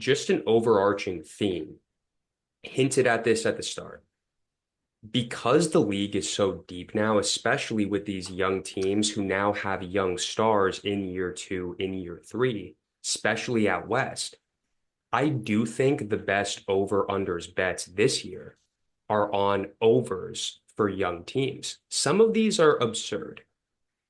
just an overarching theme. Hinted at this at the start. Because the league is so deep now, especially with these young teams who now have young stars in year two, in year three, especially out West, I do think the best over-unders bets this year are on overs for young teams. Some of these are absurd.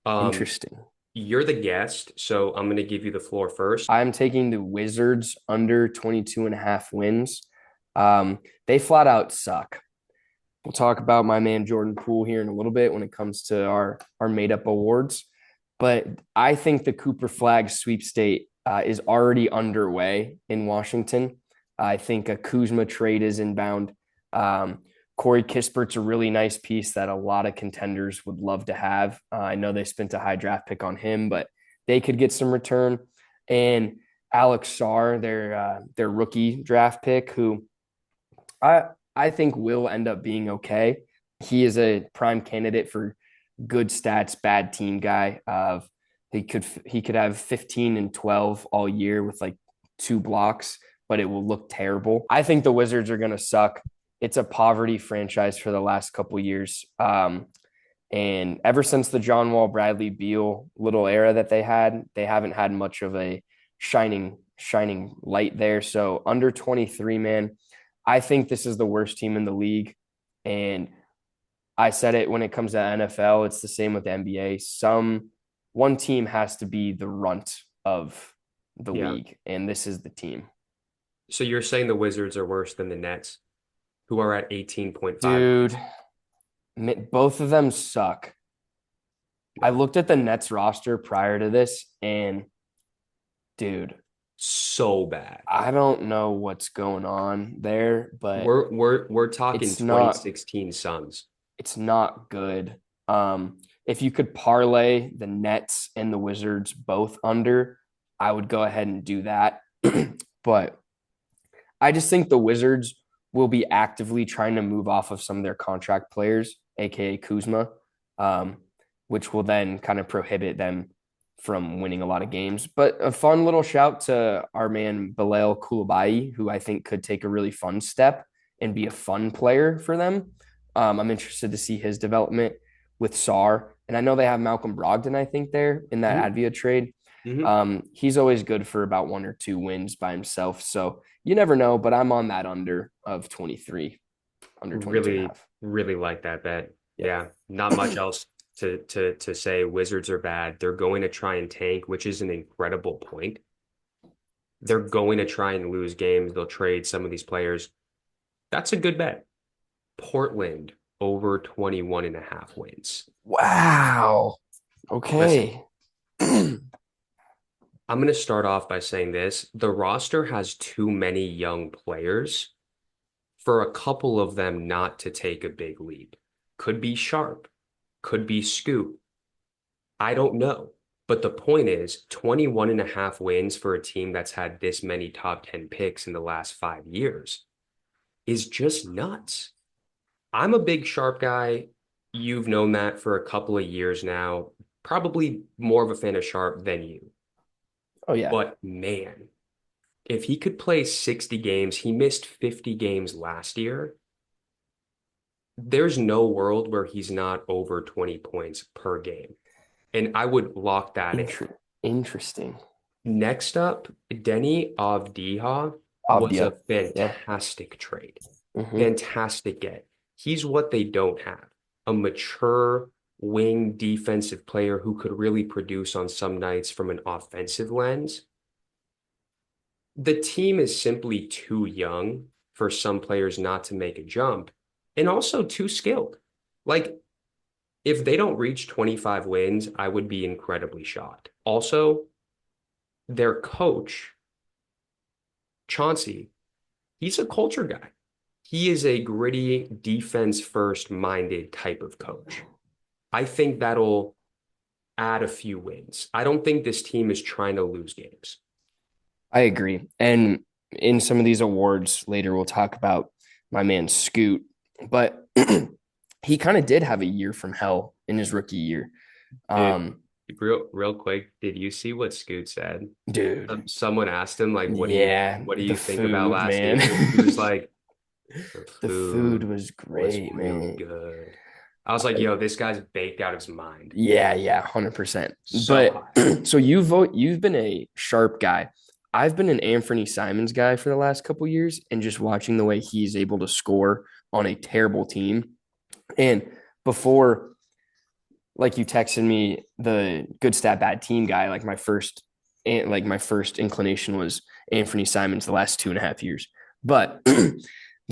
Um, Interesting. you're the guest, so I'm going to give you the floor first. I'm taking the Wizards under 22 and a half wins. They flat out suck. We'll talk about my man Jordan Poole here in a little bit when it comes to our made up awards. But I think the Cooper Flag sweepstate is already underway in Washington. I think a Kuzma trade is inbound. Corey Kispert's a really nice piece that a lot of contenders would love to have. I know they spent a high draft pick on him, but they could get some return. And Alex Sarr, their rookie draft pick, who I I think will end up being okay. He is a prime candidate for good stats, bad team guy. He could have 15 and 12 all year with like two blocks, but it will look terrible. I think the Wizards are going to suck. It's a poverty franchise for the last couple years. And ever since the John Wall, Bradley Beal little era that they haven't had much of a shining light there. So under 23, man, I think this is the worst team in the league. And I said it when it comes to NFL, it's the same with the NBA. One team has to be the runt of the Yeah. league, and this is the team. So you're saying the Wizards are worse than the Nets, who are at 18.5 Dude, wins. both of them suck. I looked at the Nets roster prior to this, and dude, So bad. I don't know what's going on there, but We're talking it's not 2016 Suns. it's not good. If you could parlay the Nets and the Wizards both under, I would go ahead and do that. But I just think the Wizards will be actively trying to move off of some of their contract players, aka Kuzma, um, which will then kind of prohibit them from winning a lot of games. But a fun little shout to our man Bilal Koulibaly, who I think could take a really fun step and be a fun player for them. I'm interested to see his development with Sar. And I know they have Malcolm Brogdon, I think, there in that Hmm. Advia trade. Hmm. He's always good for about one or two wins by himself. So you never know, but I'm on that under of 23, under 22 and a Really, half. really like that bet. Yeah. Yeah, not much else to say. Wizards are bad. They're going to try and tank, which is an incredible point. They're going to try and lose games. They'll trade some of these players. That's a good bet. Portland over 21 and a half wins. Wow. Listen, Okay. I'm going to start off by saying this. The roster has too many young players for a couple of them not to take a big leap. Could be Sharp, could be Scoot. I don't know. But the point is 21 and a half wins for a team that's had this many top 10 picks in the last 5 years is just nuts. I'm a big Sharp guy. You've known that for a couple of years now. Probably more of a fan of Sharp than you. Oh yeah. But man, if he could play 60 games, he missed 50 games last year. There's no world where he's not over 20 points per game. And I would lock that in. Interesting. Next up, Denny Avdija was Abdia. a Yeah. fantastic trade. Hmm. Fantastic get. He's what they don't have. A mature wing defensive player who could really produce on some nights from an offensive lens. The team is simply too young for some players not to make a jump and also too skilled. Like, if they don't reach 25 wins, I would be incredibly shocked. Also, their coach, Chauncey, he's a culture guy. He is a gritty, defense first minded type of coach. I think that'll add a few wins. I don't think this team is trying to lose games. I agree. And in some of these awards later, we'll talk about my man Scoot, but he kind of did have a year from hell in his rookie year. Did Um, Real quick, did you see what Scoot said? Dude. Someone asked him like, Yeah, what do the you think about food, last man. year? He was like, the The food food was was great, really man. good. I was like, yo, this guy's baked out his mind. Yeah, 100%. So But high. so you've been a sharp guy. I've been an Anthony Simons guy for the last couple years, and just watching the way he's able to score on a terrible team. And before, like you texted me the good stat bad team guy, like my first inclination was Anthony Simons the last 2.5 years. But the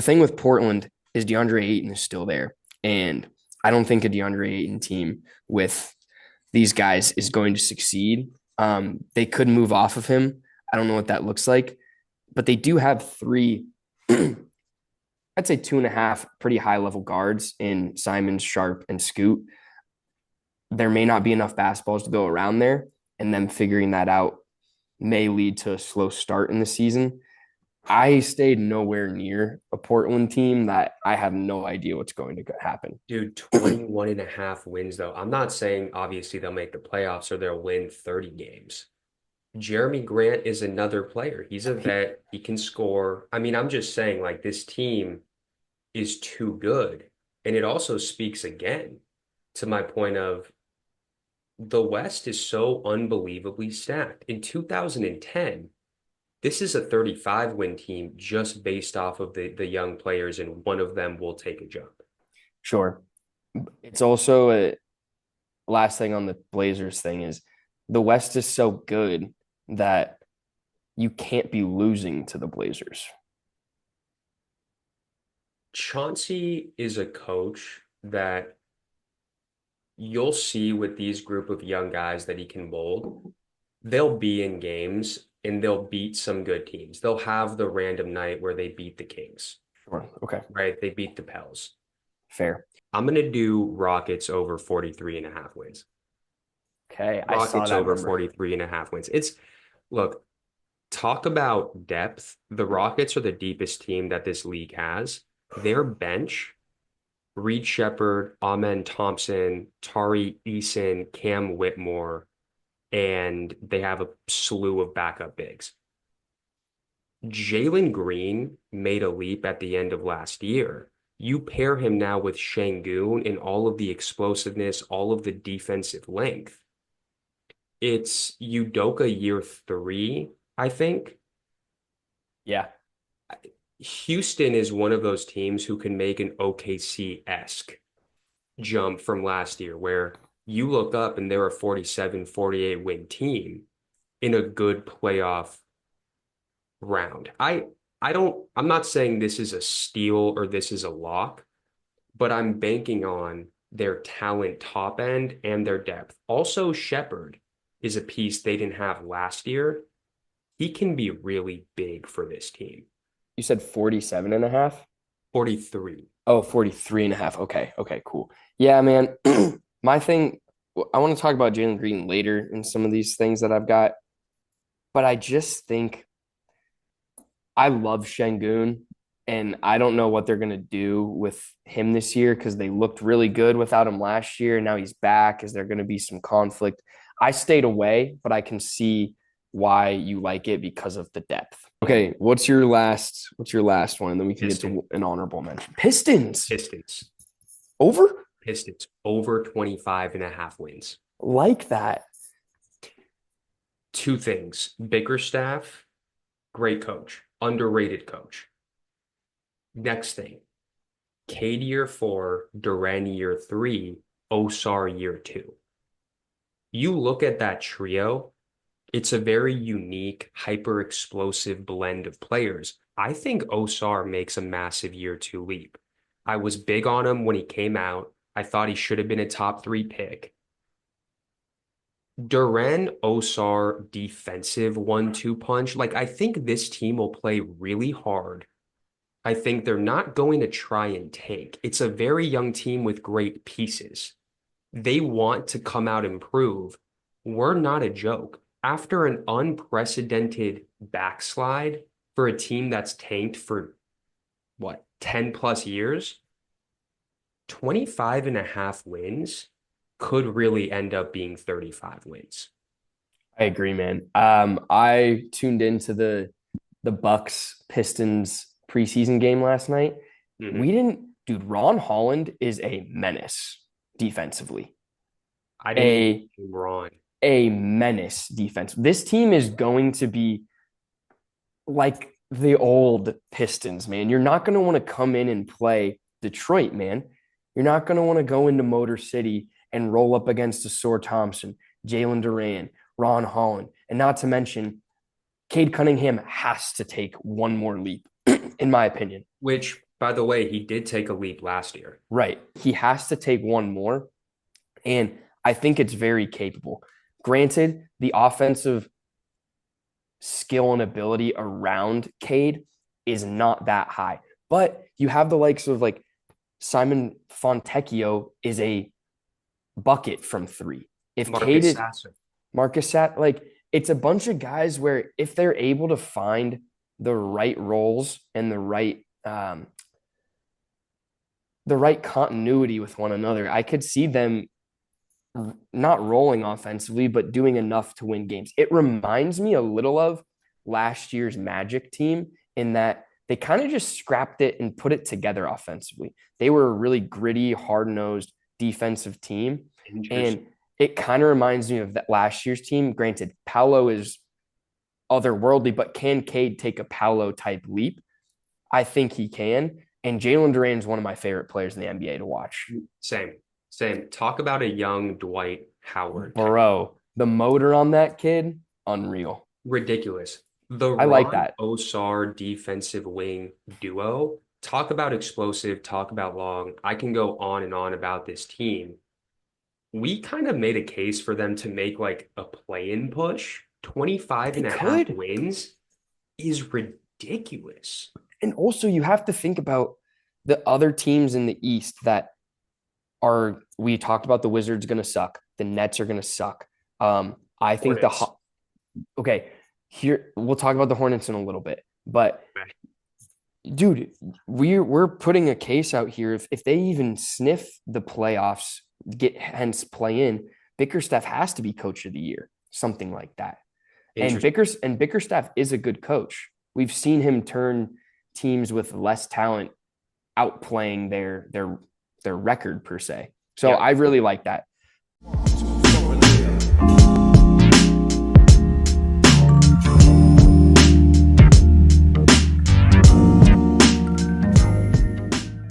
thing with Portland is DeAndre Ayton is still there. And I don't think a DeAndre Ayton team with these guys is going to succeed. They could move off of him. I don't know what that looks like, but they do have three, I'd say two and a half pretty high level guards in Simons, Sharp, and Scoot. There may not be enough basketballs to go around there, and them figuring that out may lead to a slow start in the season. I stayed nowhere near a Portland team that I have no idea what's going to happen. Dude, 21 and a half wins though. I'm not saying obviously they'll make the playoffs or they'll win 30 games. Jeremy Grant is another player. He's a vet. He can score. I mean, I'm just saying like this team is too good. And it also speaks again to my point of the West is so unbelievably stacked. In 2010, this is a 35 win team just based off of the young players, and one of them will take a jump. Sure. It's also a last thing on the Blazers thing is the West is so good that you can't be losing to the Blazers. Chauncey is a coach that you'll see with these group of young guys that he can mold. They'll be in games and they'll beat some good teams. They'll have the random night where they beat the Kings, Sure. Okay. right? They beat the Pels. Fair. I'm going to do Rockets over 43 and a half wins. Okay. I saw Rockets that over number. 43 and a half wins. Look, talk about depth. The Rockets are the deepest team that this league has. Their bench, Reed Shepherd, Amen Thompson, Tari Eason, Cam Whitmore, and they have a slew of backup bigs. Jalen Green made a leap at the end of last year. You pair him now with Şengün and all of the explosiveness, all of the defensive length. It's Udoka year three, I think. Yeah. Houston is one of those teams who can make an OKC-esque jump from last year, where you look up and they're a 47, 48 win team in a good playoff round. I'm not saying this is a steal or this is a lock, but I'm banking on their talent top end and their depth. Also, Shepherd is a piece they didn't have last year. He can be really big for this team. You said 47 and a half? 43. Oh, 43 and a half. Okay. Okay, cool. Yeah, man. My thing, I want to talk about Jalen Green later in some of these things that I've got, but I just think I love Şengün, and I don't know what they're going to do with him this year because they looked really good without him last year. And now he's back. Is there going to be some conflict? I stayed away, but I can see why you like it because of the depth. Okay, what's your last one? And then we can get Piston, to an honorable mention. Pistons Pistons, over Pistons over 25 and a half wins. like that. Two things. Bickerstaff, great coach, underrated coach. Next thing, Cade year four, Duren year three, Osar year two. You look at that trio, it's a very unique, hyper explosive blend of players. I think Osar makes a massive year two leap. I was big on him when he came out. I thought he should have been a top three pick. Duren Osar defensive 1-2 punch. Like, I think this team will play really hard. I think they're not going to try and tank. It's a very young team with great pieces. They want to come out and prove we're not a joke. After an unprecedented backslide for a team that's tanked for what, 10 plus years, 25 and a half wins. could really end up being 35 wins. I agree, man. I tuned into the Bucks Pistons preseason game last night. Mhm. We didn't, dude. Ron Holland is a menace defensively. I didn't even A name Ron, a menace defense. This team is going to be like the old Pistons, man. You're not going to want to come in and play Detroit, man. You're not going to want to go into Motor City and roll up against a Sore Thompson, Jalen Duran, Ron Holland, and not to mention Cade Cunningham has to take one more leap, in my opinion. which, by the way, he did take a leap last year. Right. He has to take one more. And I think it's very capable. Granted, the offensive skill and ability around Cade is not that high, but you have the likes of like Simon Fontecchio is a bucket from three. If Cade Marcus is Sasser, Marcus Sat, like it's a bunch of guys where if they're able to find the right roles and the right continuity with one another, I could see them not rolling offensively, but doing enough to win games. It reminds me a little of last year's Magic team in that they kind of just scrapped it and put it together offensively. They were a really gritty, hard nosed defensive team. interesting. And it kind of reminds me of that last year's team. Granted, Paolo is otherworldly, but can Cade take a Paolo type leap? I think he can. And Jalen Duran is one of my favorite players in the NBA to watch. Same, same. Talk about a young Dwight Howard type. Bro, the motor on that kid, unreal. Ridiculous. The I like Ron that. Osar defensive wing duo, talk about explosive, talk about long. I can go on and on about this team. We kind of made a case for them to make like a play-in push. 25 They and a half could. wins is ridiculous. And also, you have to think about the other teams in the East that are, we talked about the Wizards going to suck. The Nets are going to suck. I think Hornets. okay, here, we'll talk about the Hornets in a little bit. But dude, we're putting a case out here. If they even sniff the playoffs, get hence play in, Bickerstaff has to be coach of the year, something like that. And Interesting. Bickerstaff is a good coach. We've seen him turn teams with less talent outplaying their record per se. So Yeah. I really like that.